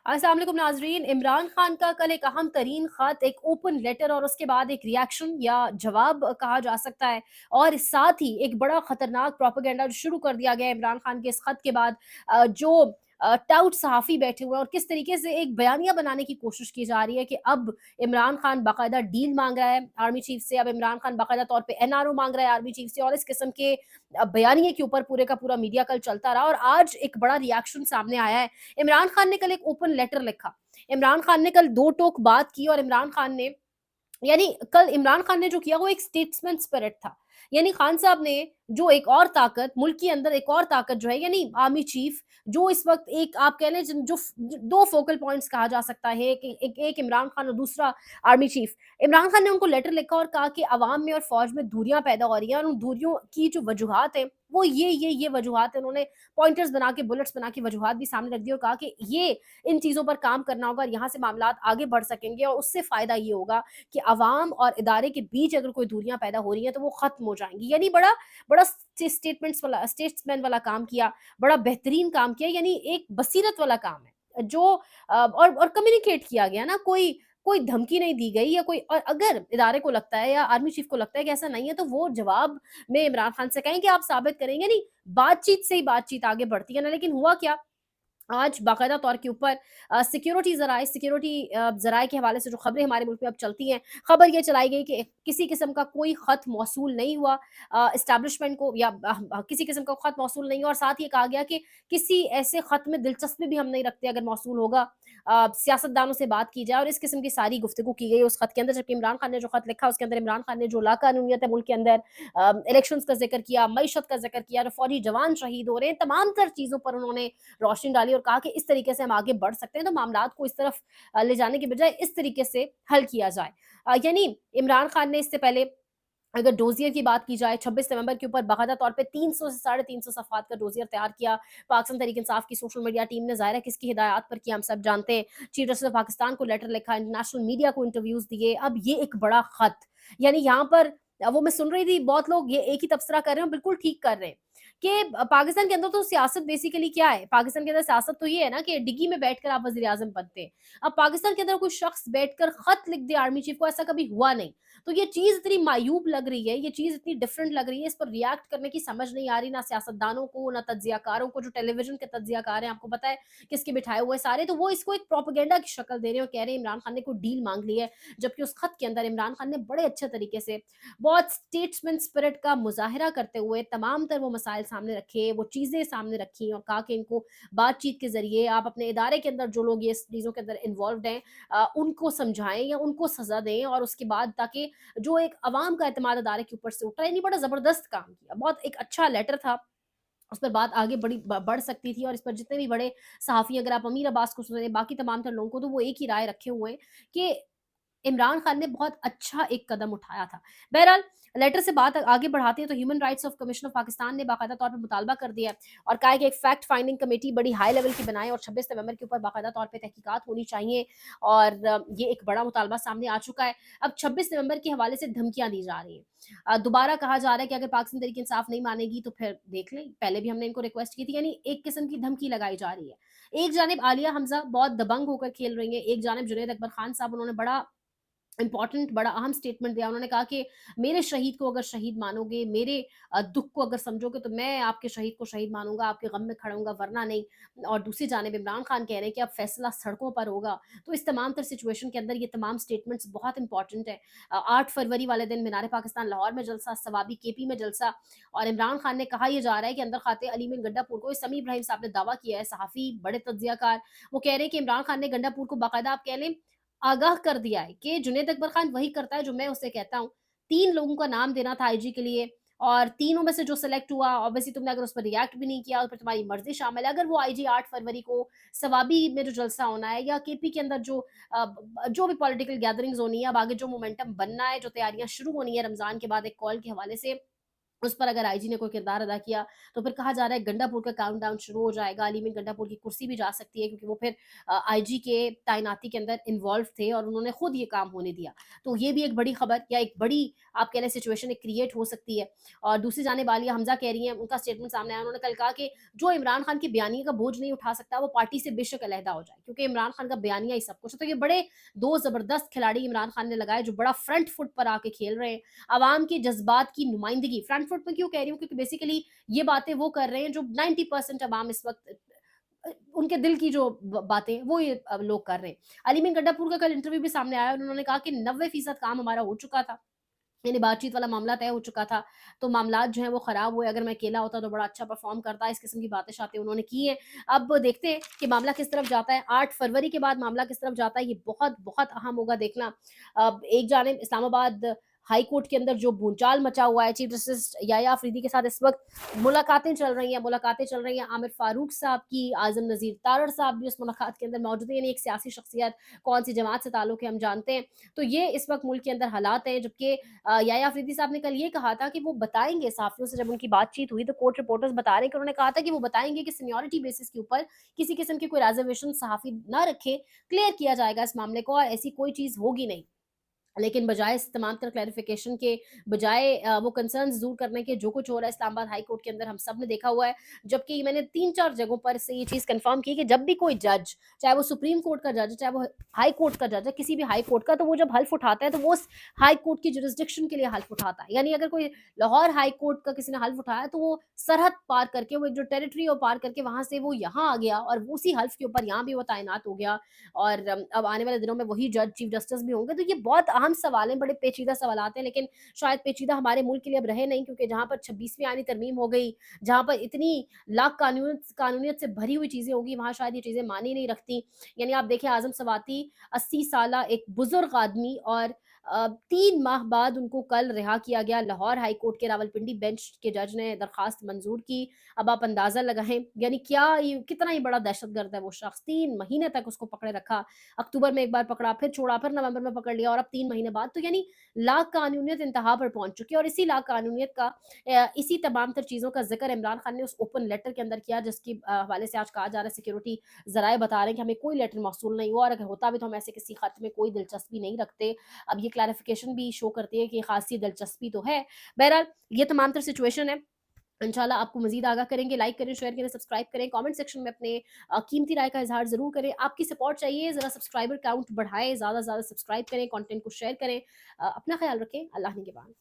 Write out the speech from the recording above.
अस्सलाम वालेकुम नाजरीन। इमरान खान का कल एक अहम तरीन ख़त, एक ओपन लेटर और उसके बाद एक रिएक्शन या जवाब कहा जा सकता है, और साथ ही एक बड़ा ख़तरनाक प्रोपेगेंडा जो शुरू कर दिया गया है इमरान खान के इस ख़त के बाद। जो टाउट सहाफ़ी बैठे हुए हैं और किस तरीके से एक बयानिया बनाने की कोशिश की जा रही है कि अब इमरान खान बाकायदा डील मांग रहा है आर्मी चीफ से, अब इमरान खान बाकायदा तौर पे एनआरओ मांग रहा है आर्मी चीफ से, और इस किस्म के बयानिए के ऊपर पूरे का पूरा मीडिया कल चलता रहा और आज एक बड़ा रिएक्शन सामने आया है। इमरान खान ने कल एक ओपन लेटर लिखा। इमरान खान ने कल दो टोक बात की और इमरान खान ने, यानी कल इमरान खान ने जो किया वो एक स्टेट्समैन स्पिरिट था। यानी खान साहब ने जो एक और ताकत मुल्क के अंदर, एक और ताकत जो है यानी आर्मी चीफ, जो इस वक्त एक आप कह लें जो दो फोकल पॉइंट्स कहा जा सकता है, एक इमरान खान और दूसरा आर्मी चीफ। इमरान खान ने उनको लेटर लिखा और कहा कि अवाम में और फौज में दूरियां पैदा हो रही हैं और उन दूरियों की जो वजूहात है वो ये वजूहात है। उन्होंने पॉइंटर्स बना के, बुलेट्स बना के वजूहात भी सामने रख दी और कहा कि ये इन चीजों पर काम करना होगा और यहाँ से मामलात आगे बढ़ सकेंगे और उससे फायदा ये होगा कि अवाम और इदारे के बीच अगर कोई दूरियां पैदा हो रही हैं तो वो खत्म हो जाएंगी। यानी बड़ा बड़ा स्टेट्समैन वाला काम किया, बड़ा बेहतरीन काम किया, यानी एक बसीरत वाला काम है जो और कम्युनिकेट किया गया ना। कोई कोई धमकी नहीं दी गई या कोई, और अगर इदारे को लगता है या आर्मी चीफ को लगता है कि ऐसा नहीं है तो वो जवाब में इमरान खान से कहें कि आप साबित करेंगे। नहीं, बातचीत से ही बातचीत आगे बढ़ती है ना। लेकिन हुआ क्या, आज बाकायदा तौर के ऊपर सिक्योरिटी ज़राए के हवाले से जो खबरें हमारे मुल्क में अब चलती हैं, खबर ये चलाई गई कि किसी किस्म का कोई ख़त मौसूल नहीं हुआ एस्टेब्लिशमेंट को, या किसी किस्म का ख़त मौसूल नहीं हुआ, और साथ ही ये कहा गया कि किसी ऐसे ख़त में दिलचस्पी भी हम नहीं रखते अगर मौसूल होगा। सियासतदानों से बात की जाए, और इस किस्म की सारी गुफ्तगू की गई उस ख़त के अंदर। जबकि इमरान खान ने जो ख़त लिखा उसके अंदर इमरान खान ने जो लाकानूनियत है मुल्क के अंदर, इलेक्शंस का ज़िक्र किया, मईशत का ज़िक्र किया, जो फ़ौजी जवान शहीद हो रहे हैं, तमाम तर चीज़ों पर उन्होंने रोशनी डाली और कहा कि इस तरीके से हम आगे बढ़ सकते हैं, तो मामलात को इस तरफ ले जाने के बजाय इस तरीके से हल किया जाए। यानी इमरान खान ने इससे पहले, अगर डोज़ियर की बात की जाए, 26 नवंबर के ऊपर बाकायदा तौर पे 300 से साढ़े 300 सफ़हात का डोज़ियर तैयार किया। पाकिस्तान तहरीक-ए-इंसाफ की सोशल मीडिया टीम ने, ज़ाहिर है किसकी हिदायत पर किया हम सब जानते हैं। चीफ जस्टिस ऑफ पाकिस्तान को लेटर लिखा, इंटरनेशनल मीडिया को इंटरव्यूज़ दिए। अब ये एक बड़ा ख़त, यानी यहाँ पर वो मैं सुन रही थी, बहुत लोग ये एक ही तबसरा कर रहे हैं, बिल्कुल ठीक कर रहे हैं कि पाकिस्तान के अंदर तो सियासत बेसिकली क्या है? पाकिस्तान के अंदर सियासत तो ये है ना कि डिग्गी में बैठकर आप वज़ीर-ए-आज़म बनते हैं। अब पाकिस्तान के अंदर कोई शख्स बैठकर ख़त लिख दे आर्मी चीफ को, ऐसा कभी हुआ नहीं। तो ये चीज़ इतनी मायूब लग रही है, ये चीज़ इतनी डिफरेंट लग रही है, इस पर रिएक्ट करने की समझ नहीं आ रही ना सियासतदानों को, ना तज्ज़ियाकारों को, जो टेलीविज़न के तज्ज़ियाकार हैं, आपको पता है किसके बिठाए हुए हैं सारे, तो वो इसको एक प्रोपेगेंडा की शक्ल दे रहे हैं और कह रहे हैं इमरान खान ने कोई डील माँग ली है। जबकि उस ख़त के अंदर इमरान खान ने बड़े अच्छे तरीके से, बहुत स्टेट्समैन स्पिरिट का मुज़ाहिरा करते हुए तमाम तर वो मसाइल सामने रखे, वो चीज़ें सामने रखी और कहा कि इनको बातचीत के ज़रिए आप अपने इदारे के अंदर जो लोग ये इस चीज़ों के अंदर इन्वॉल्व्ड हैं, उनको समझाएँ या उनको सज़ा दें, और उसके बाद ताकि जो एक अवाम का एतमाद अदारे के ऊपर से उठ रहा है, यानी बड़ा ज़बरदस्त काम किया। बहुत एक अच्छा लेटर था, उस पर बात आगे बढ़ सकती थी, और इस पर जितने भी बड़े सहाफ़ी, अगर आप अमीर अब्बास को सुने, बाकी तमाम तर लोगों को, तो वो एक ही राय रखे हुए हैं कि इमरान खान ने बहुत अच्छा एक कदम उठाया था। बहरहाल, लेटर से बात आगे बढ़ाते हैं तो human rights of commission of Pakistan ने बाकायदा तौर पे मुतालबा कर दिया है और कहा है कि एक फैक्ट फाइंडिंग कमेटी बड़ी हाई लेवल की बनाएँ और 26 नवंबर के ऊपर बाकायदा तौर पे तहकीकात होनी चाहिए, और ये एक बड़ा मुतालबा सामने आ चुका है। अब 26 नवंबर के हवाले से धमकियाँ दी जा रही हैं। दोबारा कहा जा रहा है कि अगर पाकिस्तान तहरीक इंसाफ नहीं मानेगी तो फिर देख लें, पहले भी हमने इनको रिक्वेस्ट की थी, यानी एक किस्म की धमकी लगाई जा रही है। एक जानिब आलिया हमज़ा बहुत दबंग होकर खेल रही हैं, एक जानिब जुनैद अकबर खान साहब, उन्होंने बड़ा इम्पोर्टेंट, बड़ा अहम स्टेटमेंट दिया। उन्होंने कहा कि मेरे शहीद को अगर शहीद मानोगे, मेरे दुःख को अगर समझोगे तो मैं आपके शहीद को शहीद मानूँगा, आपके गम में खड़ा हूँगा, वरना नहीं। और दूसरी जानिब इमरान खान कह रहे हैं कि अब फैसला सड़कों पर होगा। तो इस तमाम तर सिचुएशन के अंदर ये तमाम स्टेटमेंट्स बहुत इंपॉर्टेंट है। 8 फरवरी वाले दिन मीनार पाकिस्तान लाहौर में जलसा, सवाबी केपी में जलसा, और इमरान खान ने कहा यह जा रहा है कि अंदर खाते अलीमीन गंडापुर को, समी इब्राहिम साहब ने दावा किया है, सहाफ़ी, बड़े तज्ज़ियाकार, वो कह रहे हैं कि इमरान खान ने गंडापुर को बाकायदा आप कह लें आगाह कर दिया है कि जुनैद अकबर खान वही करता है जो मैं उसे कहता हूँ। 3 लोगों का नाम देना था आईजी के लिए, और तीनों में से जो सेलेक्ट हुआ, ऑब्वियसली तुमने अगर उस पर रिएक्ट भी नहीं किया और फिर तुम्हारी मर्ज़ी शामिल है। अगर वो आईजी 8 फरवरी को सवाबी में जो जलसा होना है या केपी के अंदर जो जो भी पॉलिटिकल गैदरिंग्स होनी है, अब आगे जो मोमेंटम बनना है, जो तैयारियाँ शुरू होनी है रमज़ान के बाद एक कॉल के हवाले से, उस पर अगर आईजी ने कोई किरदार अदा किया, तो फिर कहा जा रहा है गंडापुर का काउंटडाउन शुरू हो जाएगा, अली मीर गंडापुर की कुर्सी भी जा सकती है क्योंकि वो फिर आईजी के तैनाती के अंदर इन्वॉल्व थे और उन्होंने खुद ये काम होने दिया। तो ये भी एक बड़ी खबर या एक बड़ी आप कह लें सिचुएशन एक क्रिएट हो सकती है। और दूसरी जानिब आलिया हमज़ा कह रही हैं, उनका स्टेटमेंट सामने आया, उन्होंने कल कहा कि जो इमरान खान की बयानिए का बोझ नहीं उठा सकता, वो पार्टी से बेशक अलहदा हो जाए, क्योंकि इमरान खान का बयानिया ही सब कुछ है। तो ये बड़े 2 ज़बरदस्त खिलाड़ी इमरान खान ने लगाए जो बड़ा फ्रंट फुट पर आके खेल रहे हैं। अवाम के जज्बात की नुमाइंदगी फ्रंट फुट पे क्यों कह रही हूँ, क्योंकि बेसिकली ये बातें वो कर रहे हैं जो 90% अवाम इस वक्त उनके दिल की जो बातें वो ये लोग कर रहे हैं। अली मीर गड्ढापुर का कल इंटरव्यू भी सामने आया और उन्होंने कहा कि 90% काम हमारा हो चुका था, यानी बातचीत वाला मामला तय हो चुका था, तो मामलात जो हैं वो खराब हुए, अगर मैं अकेला होता तो बड़ा अच्छा परफॉर्म करता, इस किस्म की बातें-शातें उन्होंने की हैं। अब देखते हैं कि मामला किस तरफ जाता है, 8 फरवरी के बाद मामला किस तरफ जाता है, ये बहुत बहुत अहम होगा देखना। अब एक जानिब इस्लामाबाद हाई कोर्ट के अंदर जो भूचाल मचा हुआ है, चीफ जस्टिस याया अफरीदी के साथ इस वक्त मुलाकातें चल रही हैं, आमिर फारूक साहब की, आज़म नज़ीर तारड़ साहब भी उस मुलाकात के अंदर मौजूद हैं, यानी एक सियासी शख्सियत, कौन-सी जमात से ताल्लुक है हम जानते हैं। तो ये इस वक्त मुल्क के अंदर हालात हैं, जबकि याया अफरीदी साहब ने कल ये कहा था कि वो बताएँगे सहाफ़ियों से, जब उनकी बातचीत हुई तो कोर्ट रिपोर्टर्स बता रहे हैं कि उन्होंने कहा था कि वो बताएँगे कि सीनियॉरिटी बेसिस के ऊपर किसी किस्म की कोई रिज़र्वेशन सहाफ़ी ना रखें, क्लियर किया जाएगा इस मामले को और ऐसी कोई चीज़ होगी नहीं। लेकिन बजाय इस तमाम तर क्लैरिफ़िकेशन के, बजाय वो कंसर्न्स दूर करने के, जो कुछ हो रहा है इस्लामाबाद हाई कोर्ट के अंदर हम सब ने देखा हुआ है। जबकि मैंने 3-4 जगहों पर से ये चीज़ कन्फर्म की कि जब भी कोई जज, चाहे वो सुप्रीम कोर्ट का जज है, चाहे वो हाई कोर्ट का जज है, किसी भी हाई कोर्ट का, तो वो जब हल्फ़ उठाता है तो वो उस हाई कोर्ट की जुरिसडिक्शन के लिए हल्फ़ उठाता है। यानी अगर कोई लाहौर हाई कोर्ट का किसी ने हल्फ़ उठाया तो वो सरहद पार करके, वो एक जो टेरिटरी है वो पार करके वहाँ से वो यहाँ आ गया और उसी हल्फ़ के ऊपर यहाँ भी वो तैनात हो गया और अब आने वाले दिनों में वही जज चीफ जस्टिस भी होंगे। तो ये बहुत अहम सवाल हैं, बड़े पेचीदा सवालात हैं, लेकिन शायद पेचीदा हमारे मुल्क के लिए अब रहे नहीं, क्योंकि जहाँ पर 26वीं आईनी तरमीम हो गई, जहाँ पर इतनी लाख कानूनियत से भरी हुई चीज़ें होंगी, वहाँ शायद ये चीज़ें मानी नहीं रखती। यानी आप देखिए आज़म सवाती 80 साला एक बुज़ुर्ग आदमी और 3 माह बाद उनको कल रिहा किया गया। लाहौर हाई कोर्ट के रावलपिंडी बेंच के जज ने दरख्वास्त मंज़ूर की। अब आप अंदाज़ा लगाएँ, यानी क्या ये कितना ही बड़ा दहशतगर्द है वो शख्स। 3 महीने तक उसको पकड़े रखा। अक्टूबर में एक बार पकड़ा, फिर छोड़ा, फिर नवंबर में पकड़ लिया और अब 3 महीने बाद, तो यानी लाक़ानूनियत इंतहा पर पहुँच चुकी है। और इसी लाक़ानूनियत का इसी तमाम तर चीज़ों का ज़िक्र इमरान खान ने उस ओपन लेटर के अंदर किया, जिसकी हवाले से आज कहा जा रहा है सिक्योरिटी ज़राए बता रहे हैं कि हमें कोई लेटर मौसूल नहीं हुआ और अगर होता भी तो हम ऐसे किसी ख़त में कोई दिलचस्पी नहीं रखते। अब ये क्लैरिफ़िकेशन भी शो करती है कि ख़ासी दिलचस्पी तो है। बहरहाल ये तमाम तर सिचुएशन है। इंशाल्लाह आपको मज़ीद आगाह करेंगे, लाइक करें, शेयर करें, सब्सक्राइब करें, कमेंट सेक्शन में अपने कीमती राय का इज़हार ज़रूर करें। आपकी सपोर्ट चाहिए, ज़रा सब्सक्राइबर काउंट बढ़ाएँ, ज़्यादा से ज़्यादा सब्सक्राइब करें, कंटेंट को शेयर करें। अपना ख़्याल रखें, अल्लाह निगहबान।